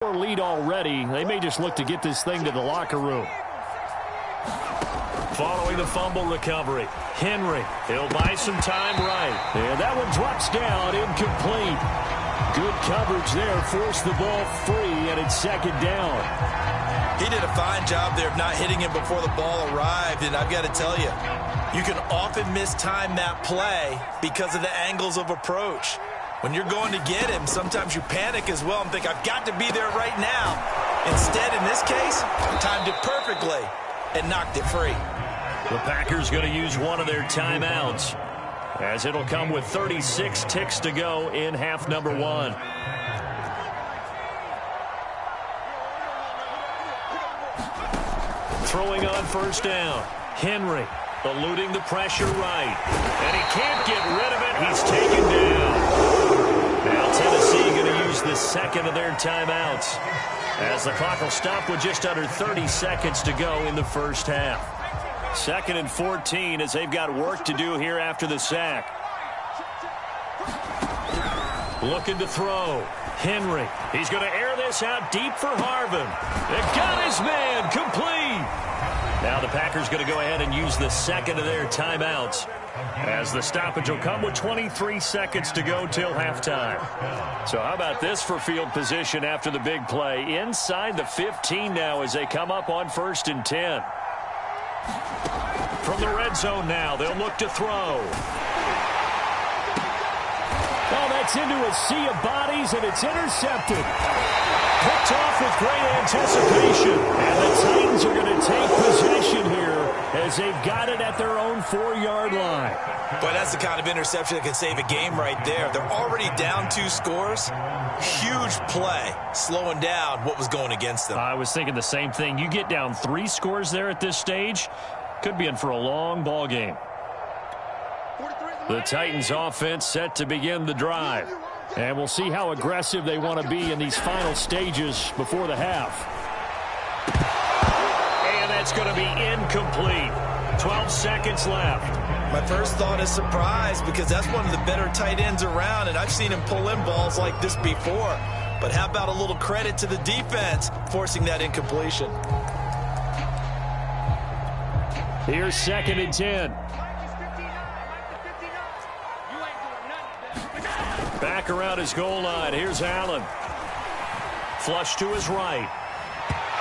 Lead already. They may just look to get this thing to the locker room. Following the fumble recovery, Henry, he'll buy some time right. And that one drops down, incomplete. Good coverage there, forced the ball free, and it's second down. He did a fine job there of not hitting him before the ball arrived, and I've got to tell you, you can often mistime that play because of the angles of approach. When you're going to get him, sometimes you panic as well and think, I've got to be there right now. Instead, in this case, timed it perfectly and knocked it free. The Packers going to use one of their timeouts, as it'll come with 36 ticks to go in half number one. Throwing on first down, Henry eluding the pressure right, and he can't get rid of it. He's taken down. Now Tennessee going to use the second of their timeouts, as the clock will stop with just under 30 seconds to go in the first half. 2nd and 14 as they've got work to do here after the sack. Looking to throw. Henry. He's going to air this out deep for Harvin. It got his man complete. Now the Packers going to go ahead and use the second of their timeouts, as the stoppage will come with 23 seconds to go till halftime. So how about this for field position after the big play? Inside the 15 now as they come up on 1st and 10. From the red zone now, they'll look to throw. Oh, that's into a sea of bodies, and it's intercepted. Picked off with great anticipation. And the Titans are going to take possession here as they've got it at their own 4-yard line. But that's the kind of interception that can save a game right there. They're already down 2 scores. Huge play, slowing down what was going against them. I was thinking the same thing. You get down 3 scores there at this stage, could be in for a long ball game. The Titans offense set to begin the drive. And we'll see how aggressive they want to be in these final stages before the half. And that's going to be incomplete. 12 seconds left. My first thought is surprise, because that's one of the better tight ends around, and I've seen him pull in balls like this before. But how about a little credit to the defense forcing that incompletion? Here's 2nd and 10. Back around his goal line. Here's Allen. Flush to his right.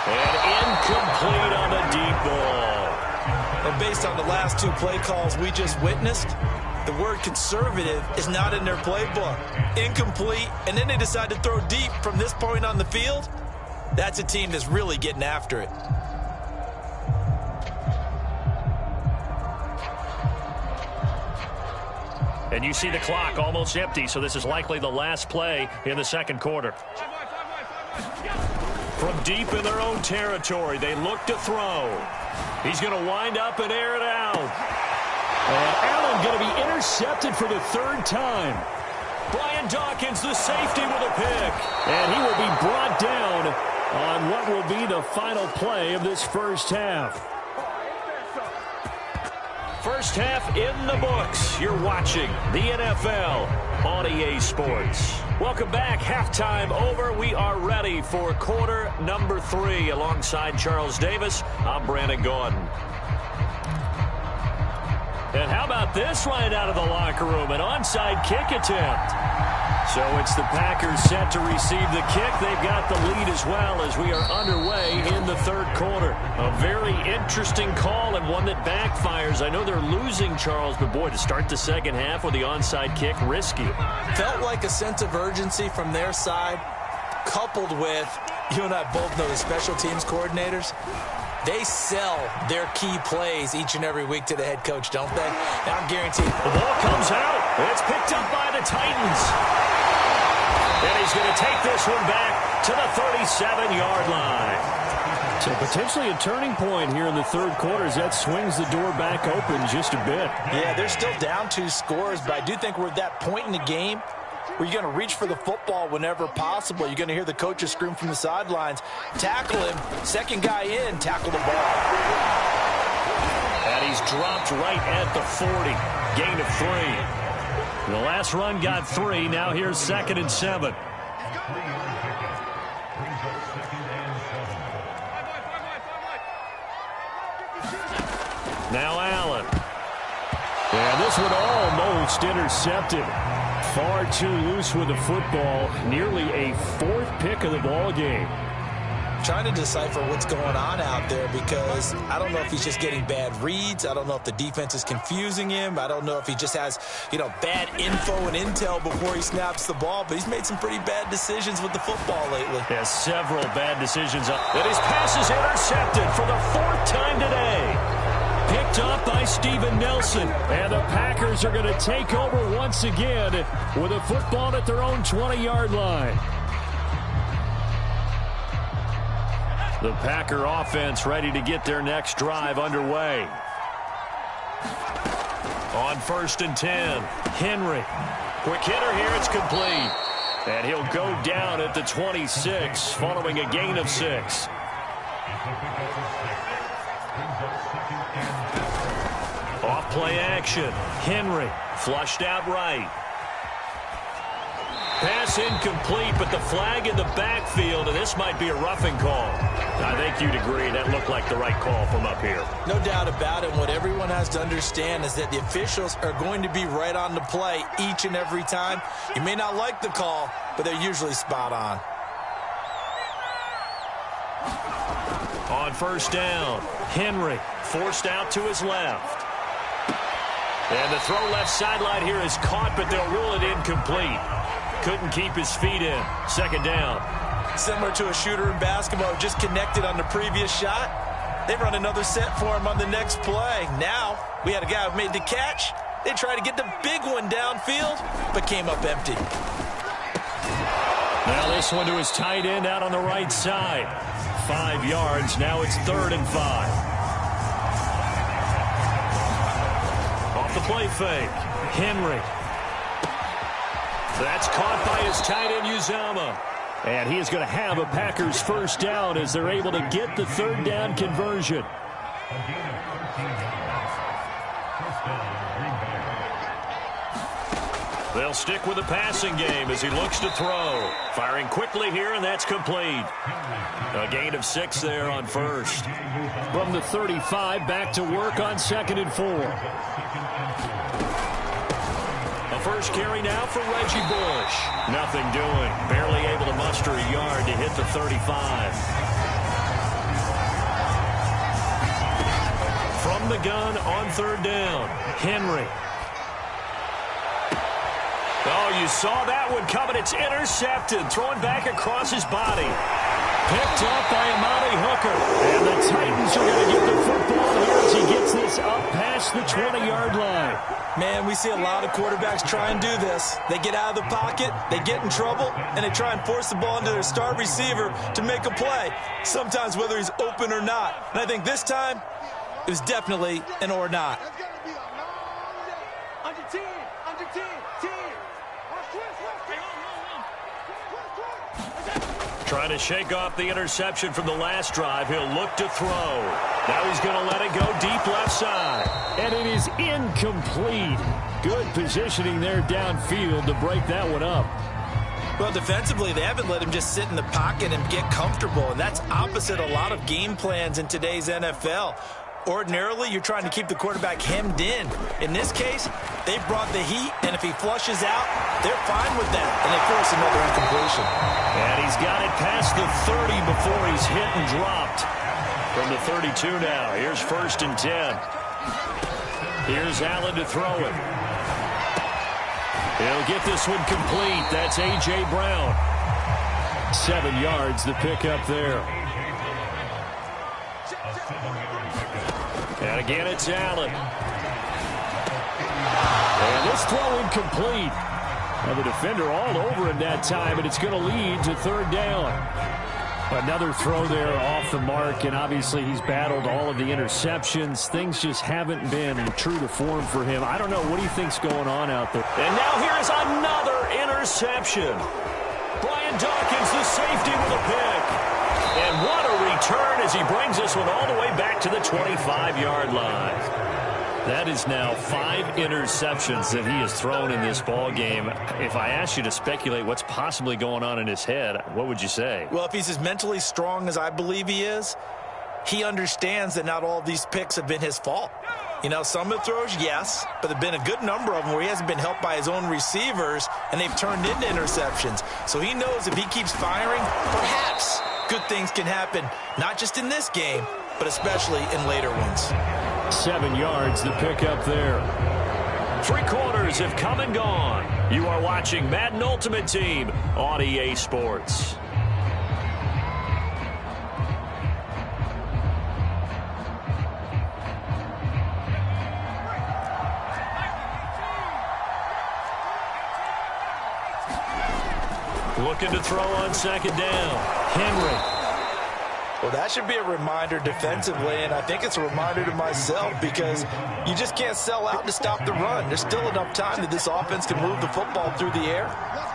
And incomplete on the deep ball. And based on the last 2 play calls we just witnessed, the word conservative is not in their playbook. Incomplete, and then they decide to throw deep from this point on the field. That's a team that's really getting after it. And you see the clock almost empty, so this is likely the last play in the second quarter. From deep in their own territory, they look to throw. He's going to wind up and air it out. And Allen going to be intercepted for the 3rd time. Brian Dawkins, the safety, with a pick. And he will be brought down on what will be the final play of this first half. First half in the books. You're watching the NFL on EA Sports. Welcome back. Halftime over. We are ready for quarter number 3. Alongside Charles Davis, I'm Brandon Gordon. And how about this right out of the locker room? An onside kick attempt. So it's the Packers set to receive the kick. They've got the lead as well as we are underway in the 3rd quarter. A very interesting call and one that backfires. I know they're losing, Charles, but boy, to start the second half with the onside kick, risky. Felt like a sense of urgency from their side, coupled with, you and I both know the special teams coordinators. They sell their key plays each and every week to the head coach, don't they? Now I'm guaranteed. The ball comes out. It's picked up by the Titans. And he's going to take this one back to the 37-yard line. So potentially a turning point here in the 3rd quarter as that swings the door back open just a bit. Yeah, they're still down 2 scores, but I do think we're at that point in the game where you're going to reach for the football whenever possible. You're going to hear the coaches scream from the sidelines. Tackle him. Second guy in, tackle the ball. And he's dropped right at the 40. Gain of 3. The last run got 3. Now here's 2nd and 7. Now Allen. And this one almost intercepted. Far too loose with the football. Nearly a 4th pick of the ball game. Trying to decipher what's going on out there because I don't know if he's just getting bad reads. I don't know if the defense is confusing him. I don't know if he just has, bad info and intel before he snaps the ball. But he's made some pretty bad decisions with the football lately. Yeah, several bad decisions. And his pass is intercepted for the 4th time today. Picked up by Steven Nelson. And the Packers are going to take over once again with a football at their own 20-yard line. The Packer offense ready to get their next drive underway. On 1st and 10, Henry. Quick hitter here, it's complete. And he'll go down at the 26 following a gain of 6. Off play action. Henry flushed out right. Pass incomplete, but the flag in the backfield, and this might be a roughing call. I think you'd agree that looked like the right call from up here. No doubt about it. What everyone has to understand is that the officials are going to be right on the play each and every time. You may not like the call, but they're usually spot on. On 1st down, Henry forced out to his left. And the throw left sideline here is caught, but they'll rule it incomplete. Couldn't keep his feet in. 2nd down. Similar to a shooter in basketball who just connected on the previous shot. They run another set for him on the next play. Now, we had a guy who made the catch. They tried to get the big one downfield, but came up empty. Now this one to his tight end out on the right side. 5 yards. Now it's 3rd and 5. Off the play fake. Henry. That's caught by his tight end, Uzama. And he is going to have a Packers 1st down as they're able to get the 3rd down conversion. They'll stick with the passing game as he looks to throw. Firing quickly here, and that's complete. A gain of 6 there on 1st. From the 35, back to work on 2nd and 4. A first carry now for Reggie Bush. Nothing doing. Barely able to muster a yard to hit the 35. From the gun on 3rd down, Henry. Oh, you saw that one coming. It's intercepted. Throwing back across his body. Picked up by Amani Hooker. And the Titans are going to get the football here as he gets this up past the 20-yard line. Man, we see a lot of quarterbacks try and do this. They get out of the pocket, they get in trouble, and they try and force the ball into their star receiver to make a play, sometimes whether he's open or not. And I think this time, it was definitely an or not. Trying to shake off the interception from the last drive. He'll look to throw. Now he's going to let it go deep left side. And it is incomplete. Good positioning there downfield to break that one up. Well, defensively, they haven't let him just sit in the pocket and get comfortable, and that's opposite a lot of game plans in today's NFL. Ordinarily, you're trying to keep the quarterback hemmed in. In this case, they brought the heat, and if he flushes out, they're fine with that, and they force another incompletion. And he's got it past the 30 before he's hit and dropped. From the 32 now, here's 1st and 10. Here's Allen to throw it. He'll get this one complete. That's A.J. Brown. 7 yards the pickup there. And again, it's Allen. And this throw incomplete. And the defender all over him that time, and it's going to lead to 3rd down. Another throw there off the mark, and obviously he's battled all of the interceptions. Things just haven't been true to form for him. I don't know. What do you think's going on out there? And now here's another interception. Brian Dawkins, the safety, with a pick. And what a return as he brings this one all the way back to the 25-yard line. That is now 5 interceptions that he has thrown in this ball game. If I asked you to speculate what's possibly going on in his head, what would you say? Well, if he's as mentally strong as I believe he is, he understands that not all of these picks have been his fault. You know, some of the throws, yes, but there have been a good number of them where he hasn't been helped by his own receivers, and they've turned into interceptions. So he knows if he keeps firing, perhaps good things can happen, not just in this game, but especially in later ones. 7 yards, the pickup there. 3 quarters have come and gone. You are watching Madden Ultimate Team on EA Sports. Looking to throw on second down. Henry. Well, that should be a reminder defensively, and I think it's a reminder to myself because you just can't sell out to stop the run. There's still enough time that this offense can move the football through the air,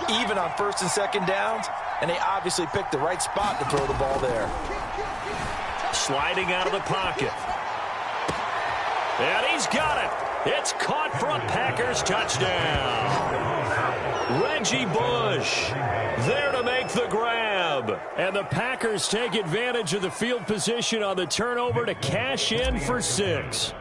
even on first and second downs, and they obviously picked the right spot to throw the ball there. Sliding out of the pocket. And he's got it. It's caught for a Packers touchdown. Reggie Bush there to make the grab. And the Packers take advantage of the field position on the turnover to cash in for 6.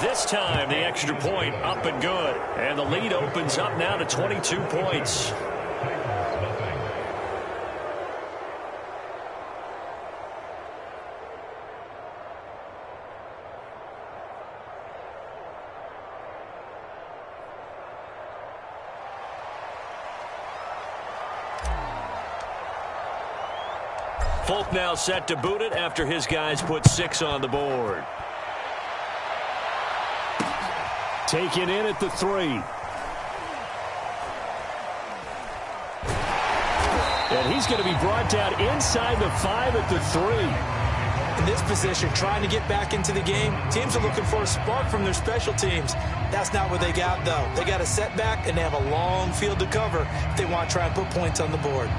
This time the extra point up and good. And the lead opens up now to 22 points. Folk now set to boot it after his guys put 6 on the board. Taken in at the 3. And he's going to be brought down inside the 5 at the 3. In this position, trying to get back into the game, teams are looking for a spark from their special teams. That's not what they got, though. They got a setback, and they have a long field to cover if they want to try and put points on the board.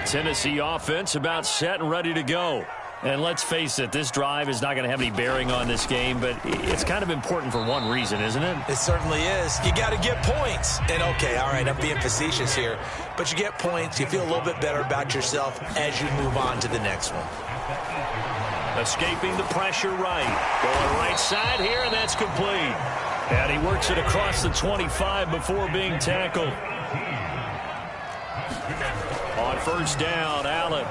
Tennessee offense about set and ready to go. And let's face it, this drive is not going to have any bearing on this game, but it's kind of important for one reason, isn't it? It certainly is. You got to get points. And, okay, all right, I'm being facetious here, but you get points, you feel a little bit better about yourself as you move on to the next one. Escaping the pressure right. Going right side here, and that's complete. And he works it across the 25 before being tackled. On first down, Allen.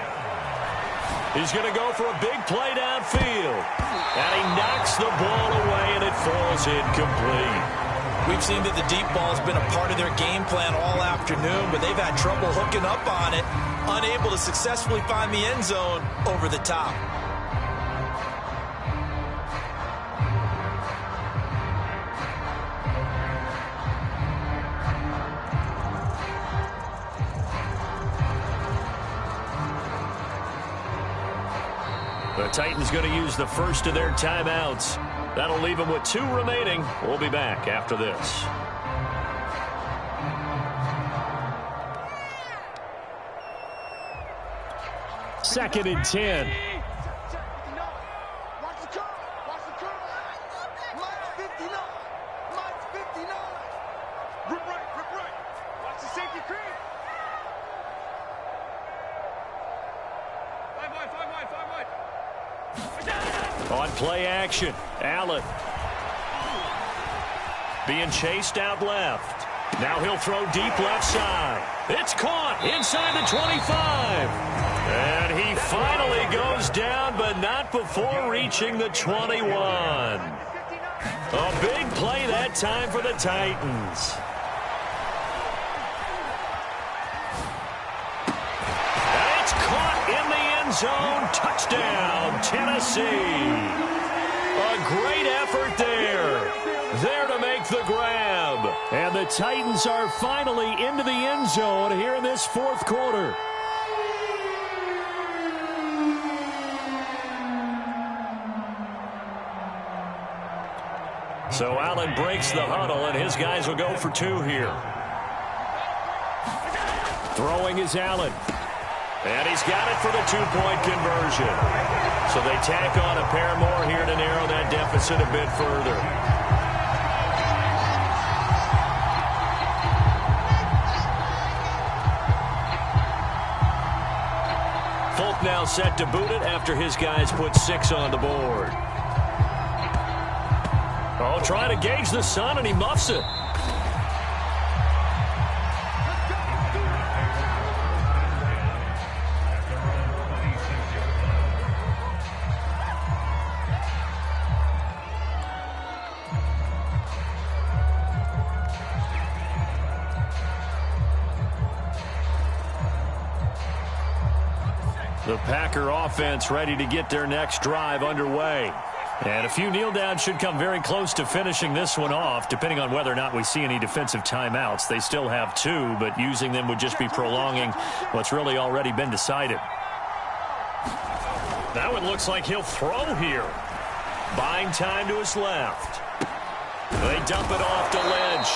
He's going to go for a big play downfield. And he knocks the ball away, and it falls incomplete. We've seen that the deep ball has been a part of their game plan all afternoon, but they've had trouble hooking up on it, unable to successfully find the end zone over the top. The Titans going to use the first of their timeouts. That'll leave them with 2 remaining. We'll be back after this. Second and 10. On play action, Allen. Being chased out left. Now he'll throw deep left side. It's caught inside the 25. And he finally goes down, but not before reaching the 21. A big play that time for the Titans. And it's caught in the end zone. Touchdown, Tennessee. A great effort there. There to make the grab. And the Titans are finally into the end zone here in this 4th quarter. So Allen breaks the huddle, and his guys will go for 2 here. Throwing is Allen. And he's got it for the two-point conversion. So they tack on a pair more here to narrow that deficit a bit further. Folk now set to boot it after his guys put 6 on the board. Oh, trying to gauge the sun, and he muffs it. The Packer offense ready to get their next drive underway. And a few kneel downs should come very close to finishing this one off, depending on whether or not we see any defensive timeouts. They still have 2, but using them would just be prolonging what's really already been decided. That one looks like he'll throw here. Buying time to his left. They dump it off to Lynch.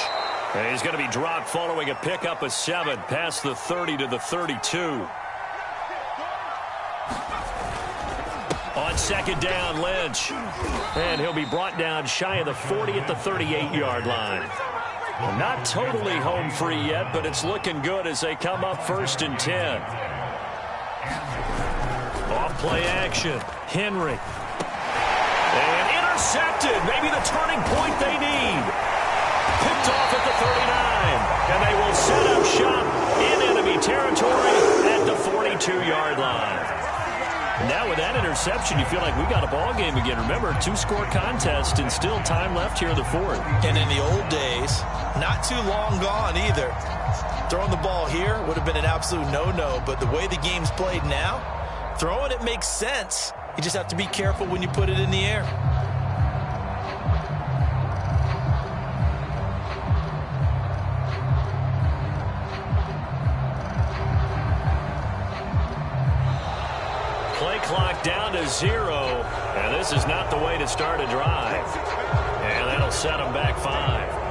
And he's going to be dropped following a pickup of 7 past the 30 to the 32. On second down, Lynch. And he'll be brought down shy of the 40 at the 38-yard line. Well, not totally home free yet, but it's looking good as they come up 1st and 10. Off play action. Henry. And intercepted. Maybe the turning point they need. Picked off at the 39. And they will set up shop in enemy territory at the 42-yard line. Now with that interception, you feel like we got a ball game again. Remember, 2-score contest and still time left here in the 4th. And in the old days, not too long gone either. Throwing the ball here would have been an absolute no-no, but the way the game's played now, throwing it makes sense. You just have to be careful when you put it in the air. Play clock down to 0, and this is not the way to start a drive. And that'll set them back 5.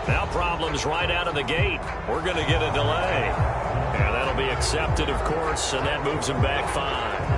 Now problems right out of the gate. We're going to get a delay. And that'll be accepted, of course, and that moves him back 5.